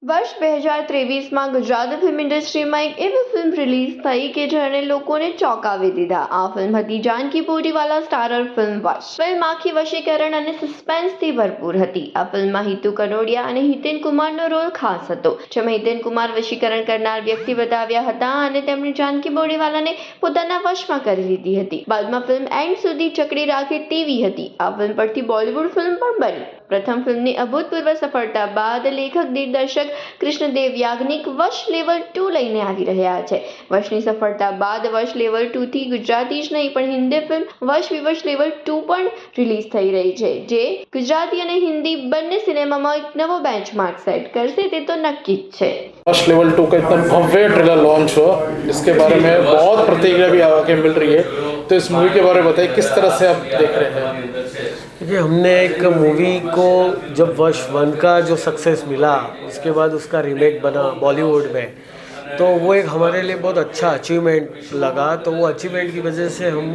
વર્ષ 2023માં ગુજરાતી ફિલ્મ ઇન્ડસ્ટ્રીમાં એક એવી ફિલ્મ રિલીઝ થઈ કે જેણે લોકોને ચોંકાવી દીધા. આ ફિલ્મ હતી જાનકી પોરીવાલા સ્ટારર ફિલ્મ વશ. ફિલ્મ આખી વશીકરણ અને સસ્પેન્સથી ભરપૂર હતી. આ ફિલ્મમાં હિતુ કનોડિયા અને હિતેન કુમારનો રોલ ખાસ હતો, જેમાં હિતેન કુમાર વશીકરણ કરનાર વ્યક્તિ બતાવ્યા હતા અને તેમણે જાનકી પોરીવાલાને પોતાના વશમાં કરી લીધી હતી. બાદમાં ફિલ્મ એન્ડ સુધી જકડી રાખે તેવી હતી. આ ફિલ્મ પરથી બોલિવૂડ ફિલ્મ પણ બની. પ્રથમ ફિલ્મની અભૂતપૂર્વ સફળતા બાદ લેખક દિગ્દર્શક કૃષ્ણદેવ યાજ્ઞિક વશ લેવલ 2 લઈને આવી રહ્યા છે. વશની સફળતા બાદ વશ લેવલ 2 થી ગુજરાતી જ નહીં પણ હિન્દી ફિલ્મ વશ વિવશ લેવલ 2 પણ રિલીઝ થઈ રહી છે, જે ગુજરાતી અને હિન્દી બંને સિનેમામાં એક નવો બેન્ચમાર્ક સેટ કરશે તે તો નક્કી જ છે. वश लेवल 2 का इतना भव्य ट्रेलर लॉन्च हुआ, इसके बारे में बहुत प्रतिक्रिया भी आगे मिल रही है. तो इस मूवी के बारे में बताइए, किस तरह से आप देख रहे हैं? देखिए, हमने एक मूवी को जब वर्ष 1 का जो सक्सेस मिला उसके बाद उसका रीमेक बना बॉलीवुड में, तो वो एक हमारे लिए बहुत अच्छा अचीवमेंट लगा. तो वो अचीवमेंट की वजह से हम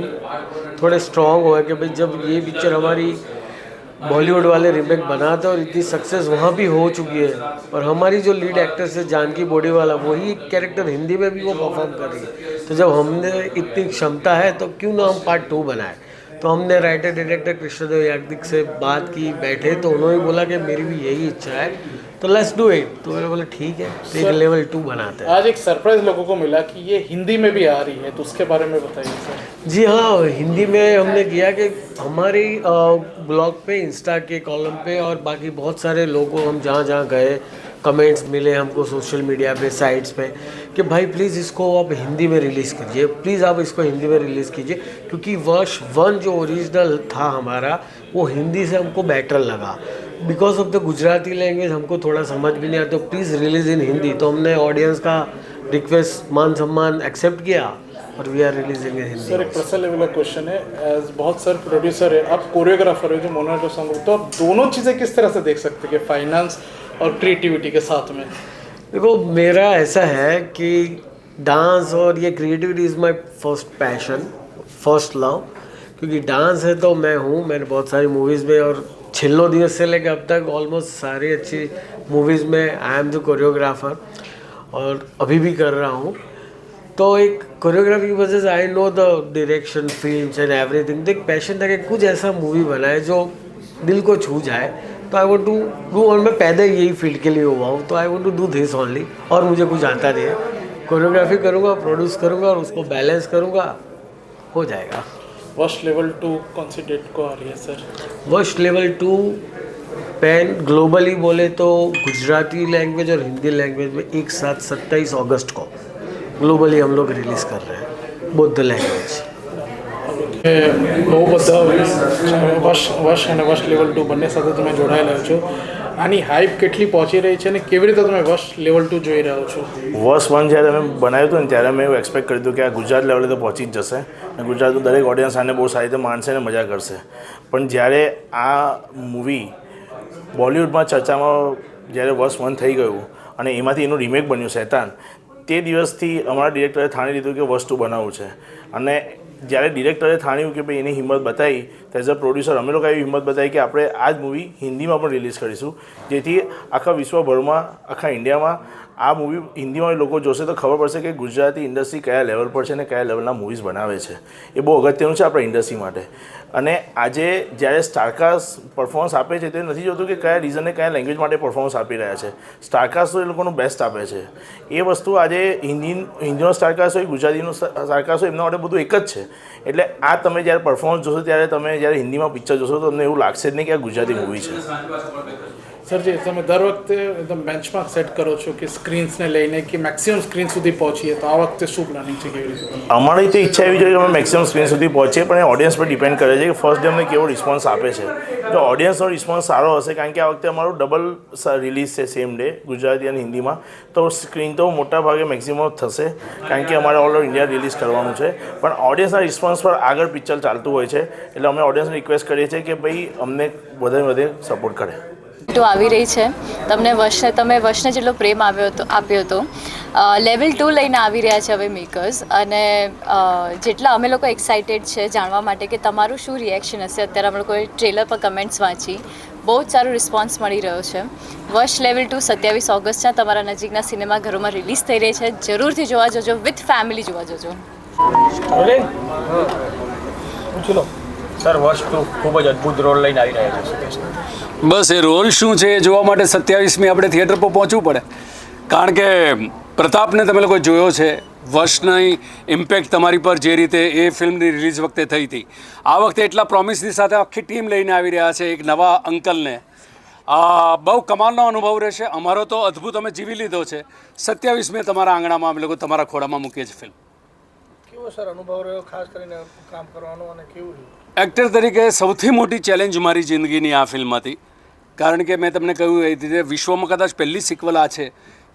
थोड़े स्ट्रॉन्ग हुए कि भाई जब ये पिक्चर हमारी बॉलीवुड वाले रीमेक बनाते और इतनी सक्सेस वहाँ भी हो चुकी है और हमारी जो लीड एक्ट्रेस है जानकी पोरीवाला, वही कैरेक्टर हिंदी में भी वो परफॉर्म कर रही है. तो जब हमने इतनी क्षमता है तो क्यों ना हम पार्ट 2 बनाए. तो हमने राइटर डायरेक्टर कृष्णदेव याज्ञिक से बात की, बैठे तो उन्होंने बोला कि मेरी भी यही इच्छा है, तो लेट्स डू इट. तो मैंने बोला ठीक है, तो एक लेवल 2 बनाते हैं. आज एक सरप्राइज लोगों को मिला कि ये हिंदी में भी आ रही है, तो उसके बारे में बताइए सर. जी हाँ, हिंदी में हमने किया कि हमारी ब्लॉग पे, इंस्टा के कॉलम पे और बाकी बहुत सारे लोगों, हम जहाँ जहाँ गए कमेंट्स मिले हमको सोशल मीडिया पे, साइट्स पे, कि भाई प्लीज़ इसको आप हिंदी में रिलीज़ कीजिए, प्लीज़ आप इसको हिंदी में रिलीज़ कीजिए, क्योंकि वर्ष 1 जो ओरिजिनल था हमारा वो हिंदी से हमको बेटर लगा. Because of the Gujarati language हमको थोड़ा समझ भी नहीं आता, तो प्लीज़ रिलीज़ इन हिंदी. तो हमने ऑडियंस का रिक्वेस्ट मान सम्मान एक्सेप्ट किया और we are releasing in Hindi. Sir, एक पर्सनल लेवल का क्वेश्चन है, एज बहुत सारे प्रोड्यूसर है, आप कोरियोग्राफर हो जो मोनाटो सॉन्ग, तो आप दोनों चीज़ें किस तरह से देख सकते हैं कि फाइनेंस और क्रिएटिविटी के साथ में? देखो, मेरा ऐसा है कि डांस और ये creativity is my first passion, first love. क्योंकि डांस है तो मैं हूँ, मैंने बहुत सारी मूवीज़ में और छिल्लो दिवस से लेकर अब तक ऑलमोस्ट सारी अच्छी मूवीज़ में आई एम द कोरियोग्राफर और अभी भी कर रहा हूँ. तो एक कोरियोग्राफी की वजह से I know the direction, films and everything. तो एक पैशन था कि कुछ ऐसा मूवी बनाए जो दिल को छू जाए. तो आई वॉन्ट टू डू, और मैं पैदा यही फील्ड के लिए हुआ हूँ, तो I want to do this only. और मुझे कुछ आता नहीं है, कोरियोग्राफी करूँगा, प्रोड्यूस करूँगा और उसको बैलेंस करूँगा, हो जाएगा. वश लेवल 2 कौन सी डेट को आ रही है सर? वश लेवल 2 पैन ग्लोबली बोले तो गुजराती लैंग्वेज और हिंदी लैंग्वेज में एक साथ 27 अगस्त को ग्लोबली हम लोग रिलीज़ कर रहे हैं, बोथ द लैंग्वेज. બહુ બધા વશ અને વશ લેવલ 2 બંને સાથે તમે જોડાયેલા છો. આની હાઈપ કેટલી પહોંચી રહી છે અને કેવી રીતે તમે વશ લેવલ 2 જોઈ રહ્યો છો? વર્ષ 1 જ્યારે અમે બનાવ્યું હતું ને ત્યારે મેં એવું એક્સપેક્ટ કર્યું હતું કે આ ગુજરાત લેવલે તો પહોંચી જ જશે અને ગુજરાતનું દરેક ઓડિયન્સ આને બહુ સારી રીતે માણશે અને મજા કરશે. પણ જ્યારે આ મૂવી બોલિવૂડમાં ચર્ચામાં જ્યારે વર્ષ 1 થઈ ગયું અને એમાંથી એનું રિમેક બન્યું શૈતાન, તે દિવસથી અમારા ડિરેક્ટરે ઠાણી લીધું કે વસ્તુ બનાવવું છે. અને જ્યારે ડિરેક્ટરે ઠાણ્યું કે ભાઈ એની હિંમત બતાવી, તો એઝ અ પ્રોડ્યુસર અમે લોકો એવી હિંમત બતાવી કે આપણે આ જ મૂવી હિન્દીમાં પણ રિલીઝ કરીશું, જેથી આખા વિશ્વભરમાં, આખા ઇન્ડિયામાં આ મૂવી હિન્દીમાં લોકો જોશે તો ખબર પડશે કે ગુજરાતી ઇન્ડસ્ટ્રી કયા લેવલ પર છે અને કયા લેવલના મૂવીઝ બનાવે છે. એ બહુ અગત્યનું છે આપણા ઇન્ડસ્ટ્રી માટે. અને આજે જ્યારે સ્ટારકાસ્ટ પરફોર્મન્સ આપે છે તે નથી જોતું કે કયા રીઝને કયા લેંગ્વેજ માટે પરફોર્મન્સ આપી રહ્યા છે. સ્ટારકાસ્ટ તો એ લોકોનું બેસ્ટ આપે છે. એ વસ્તુ આજે હિન્દીનો સ્ટારકાસ્ટ હોય, ગુજરાતીનો સ્ટારકાસ્ટ હોય, એમના માટે બધું એક જ છે. એટલે આ તમે જ્યારે પરફોર્મન્સ જોશો, ત્યારે તમે જ્યારે હિન્દીમાં પિક્ચર જોશો તો તમને એવું લાગશે જ નહીં કે આ ગુજરાતી મૂવી છે. સરજી, તમે દર વખતે એકદમ બેન્ચમાર્ક સેટ કરો છો કે સ્ક્રીન્સને લઈને કે મેક્સિમમ સ્ક્રીન સુધી પહોંચીએ, તો આ વખતે શું પ્લાનિંગ છે, કેવી રીતે? અમારી તો ઈચ્છા એવી જોઈએ કે અમે મેક્સિમમ સ્ક્રીન સુધી પહોંચીએ, પણ એ ઓડિયન્સ પર ડિપેન્ડ કરે છે કે ફર્સ્ટ ડે અમને કેવો રિસ્પોન્સ આપે છે. જો ઓડિયન્સનો રિસ્પોન્સ સારો હશે, કારણ કે આ વખતે અમારું ડબલ રિલીઝ છે સેમ ડે, ગુજરાતી અને હિન્દીમાં, તો સ્ક્રીન તો મોટા ભાગે મેક્સિમમ થશે, કારણ કે અમારે ઓલ ઓવર ઇન્ડિયા રિલીઝ કરવાનું છે. પણ ઓડિયન્સના રિસ્પોન્સ પર આગળ પિક્ચર ચાલતું હોય છે, એટલે અમે ઓડિયન્સને રિક્વેસ્ટ કરીએ છીએ કે ભાઈ અમને વધે સપોર્ટ કરે. તો આવી રહી છે, તમે વશને જેટલો પ્રેમ આપ્યો હતો, લેવલ 2 લઈને આવી રહ્યા છે હવે મેકર્સ. અને જેટલા અમે લોકો એક્સાઇટેડ છે જાણવા માટે કે તમારું શું રિએક્શન હશે. અત્યારે અમે લોકોએ ટ્રેલર પર કમેન્ટ્સ વાંચી, બહુ જ સારો રિસ્પોન્સ મળી રહ્યો છે. વશ લેવલ 2 27 ઓગસ્ટના તમારા નજીકના સિનેમાઘરોમાં રિલીઝ થઈ રહી છે. જરૂરથી જોવા જજો, વિથ ફેમિલી જોવા જજો. સર વશ 2 ખૂબ જ અદ્ભુત રોલ લઈને આવી રહ્યા છે. બસ એ રોલ શું છે એ જોવા માટે 27મી આપણે થિયેટર પર પહોંચવું પડે, કારણ કે પ્રતાપને તમે લોકો જોયો છે. વશની ઇમ્પેક્ટ તમારી પર જે રીતે એ ફિલ્મની રિલીઝ વખતે થઈ હતી, આ વખતે એટલા પ્રોમિસની સાથે આખી ટીમ લઈને આવી રહ્યા છે એક નવા અંકલને. બહુ કમાલનો અનુભવ રહેશે. અમારો તો અદ્ભુત અમે જીવી લીધો છે. 27મી તમારા આંગણામાં અમે લોકો તમારા ખોળામાં મૂકીએ છીએ ફિલ્મ. કેવો સર અનુભવ રહ્યો ખાસ કરીને કામ કરવાનો અને કેવું રહ્યું? એક્ટર તરીકે સૌથી મોટી ચેલેન્જ મારી જિંદગીની આ ફિલ્મ હતી, કારણ કે મેં તમને કહ્યું એ રીતે વિશ્વમાં કદાચ પહેલી સિક્વલ આ છે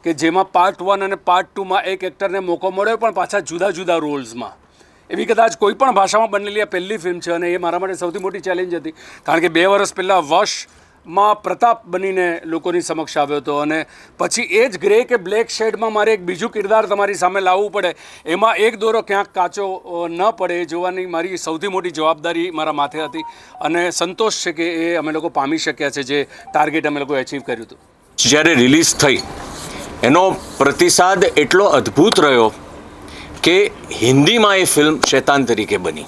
કે જેમાં પાર્ટ 1 અને પાર્ટ 2માં એક એક્ટરને મોકો મળ્યો પણ પાછા જુદા જુદા રોલ્સમાં. એવી કદાચ કોઈ પણ ભાષામાં બનેલી આ પહેલી ફિલ્મ છે અને એ મારા માટે સૌથી મોટી ચેલેન્જ હતી, કારણ કે 2 વર્ષ પહેલાં વશમાં પ્રતાપ બનીને લોકોની સમક્ષ આવ્યો હતો અને પછી એ જ ગ્રે કે બ્લેક શેડમાં મારે એક બીજું કિરદાર તમારી સામે લાવવું પડે, એમાં એક દોરો ક્યાંક કાચો ન પડે એ જોવાની મારી સૌથી મોટી જવાબદારી મારા માથે હતી અને સંતોષ છે કે એ અમે લોકો પામી શક્યા છે જે ટાર્ગેટ અમે લોકો એચીવ કર્યું હતું. જ્યારે રિલીઝ થઈ એનો પ્રતિસાદ એટલો અદ્ભુત રહ્યો કે હિન્દીમાં એ ફિલ્મ શૈતાન તરીકે બની.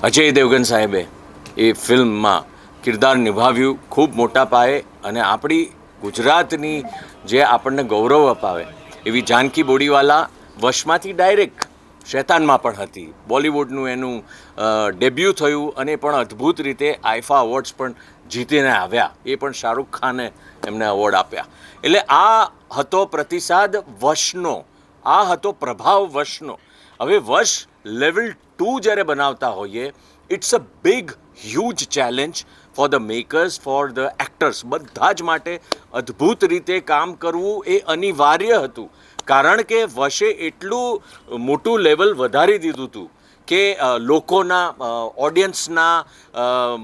અજય દેવગન સાહેબે એ ફિલ્મમાં કિરદાર નિભાવ્યું ખૂબ મોટા પાયે અને આપણી ગુજરાતની જે આપણને ગૌરવ અપાવે એવી જાનકી બોડીવાલા વશમાંથી ડાયરેક્ટ શૈતાનમાં પણ હતી. બોલિવૂડનું એનું ડેબ્યુ થયું અને એ પણ અદ્ભુત રીતે આઈફા અવોર્ડ્સ પણ જીતીને આવ્યા. એ પણ શાહરૂખ ખાને એમને અવોર્ડ આપ્યા. એટલે આ હતો પ્રતિસાદ વશનો, આ હતો પ્રભાવ વશનો. હવે વશ લેવલ 2 જ્યારે બનાવતા હોઈએ, it's a big huge challenge for the makers, for the actors, બધા જ માટે અદ્ભુત રીતે કામ કરવું એ અનિવાર્ય હતું, કારણ કે વશે એટલું મોટું લેવલ વધારી દીધું હતું કે લોકોના ઓડિયન્સના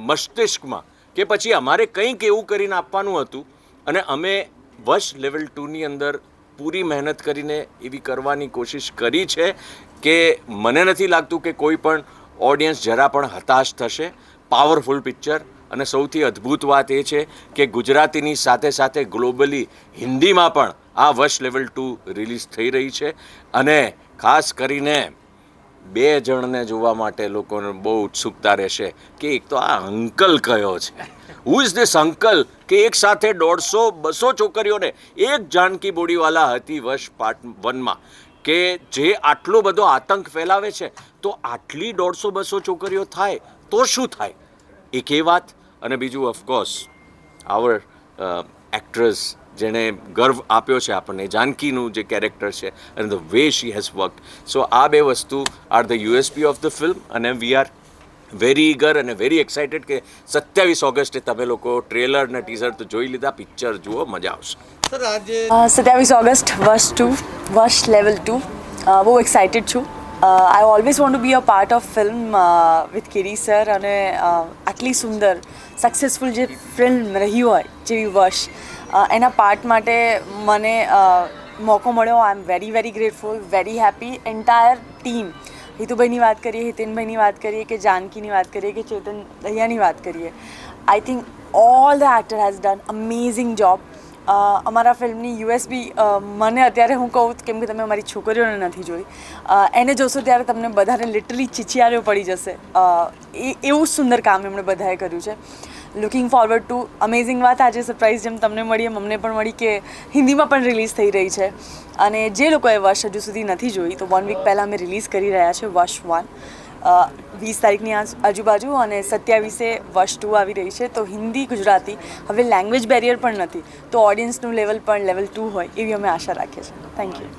મસ્તિષ્કમાં કે પછી અમારે કંઈક એવું કરીને આપવાનું હતું અને અમે વશ લેવલ 2ની અંદર પૂરી મહેનત કરીને એવી કરવાની કોશિશ કરી છે કે મને નથી લાગતું કે કોઈ પણ ઓડિયન્સ જરા પણ હતાશ થશે. પાવરફુલ પિક્ચર અને સૌથી અદ્ભુત વાત એ છે કે ગુજરાતીની સાથે સાથે ગ્લોબલી હિન્દીમાં પણ આ વશ લેવલ 2 રિલીઝ થઈ રહી છે અને ખાસ કરીને 2 જણને જોવા માટે લોકોને બહુ ઉત્સુકતા રહેશે કે એક તો આ અંકલ કયો છે, હુ ઇઝ ધીસ અંકલ, કે એક સાથે 150-200 છોકરીઓને એક જાનકી બોડીવાલા હતી વશ પાર્ટ 1માં, કે જે આટલો બધો આતંક ફેલાવે છે તો આટલી 150-200 છોકરીઓ થાય તો શું થાય? એક એ વાત. અને બીજું ઓફકોર્સ આવર એક્ટ્રેસ જેણે ગર્વ આપ્યો છે આપણને, જાનકીનું જે કેરેક્ટર છે અને the way she has worked. So આ 2 વસ્તુ are the USP of the film અને વી આર વેરી ઈગર અને વેરી એક્સાઇટેડ કે 27 ઓગસ્ટે તમે લોકો ટ્રેલર અને ટીઝર તો જોઈ લીધા, પિક્ચર જુઓ, મજા આવશે. 27 ઓગસ્ટ વશ 2, વશ લેવલ 2. બહુ એક્સાઇટેડ છું. I always want to be a part of film with કિરી સર અને આટલી સુંદર સક્સેસફુલ જે ફિલ્મ રહી હોય જેવી વશ, એના પાર્ટ માટે મને મોકો મળ્યો. I am very very grateful, very happy. Entire team, હિતુભાઈની વાત કરીએ, હિતેનભાઈની વાત કરીએ, કે જાનકીની વાત કરીએ, કે ચેતન દહિયાની વાત કરીએ, I think all the actor has done amazing job. અમારા ફિલ્મની યુએસબી મને અત્યારે હું કહું કેમ કે તમે અમારી છોકરીઓને નથી જોઈ, એને જોશો ત્યારે તમને બધાને લિટરલી ચીચિયારીઓ પડી જશે. એવું સુંદર કામ એમણે બધાએ કર્યું છે. લુકિંગ ફોરવર્ડ ટુ અમેઝિંગ વાત. આજે સરપ્રાઈઝ જેમ તમને મળી એમ અમને પણ મળી કે હિન્દીમાં પણ રિલીઝ થઈ રહી છે અને જે લોકોએ વશ હજુ સુધી નથી જોઈ તો 1 વીક પહેલાં અમે રિલીઝ કરી રહ્યા છે વશ 1, 20 તારીખની આજુબાજુ અને 27એ વશ 2 આવી રહી છે. તો હિન્દી ગુજરાતી હવે લેંગ્વેજ બેરિયર પણ નથી, તો ઓડિયન્સનું લેવલ પણ લેવલ 2 હોય એવી અમે આશા રાખીએ છીએ. Thank you.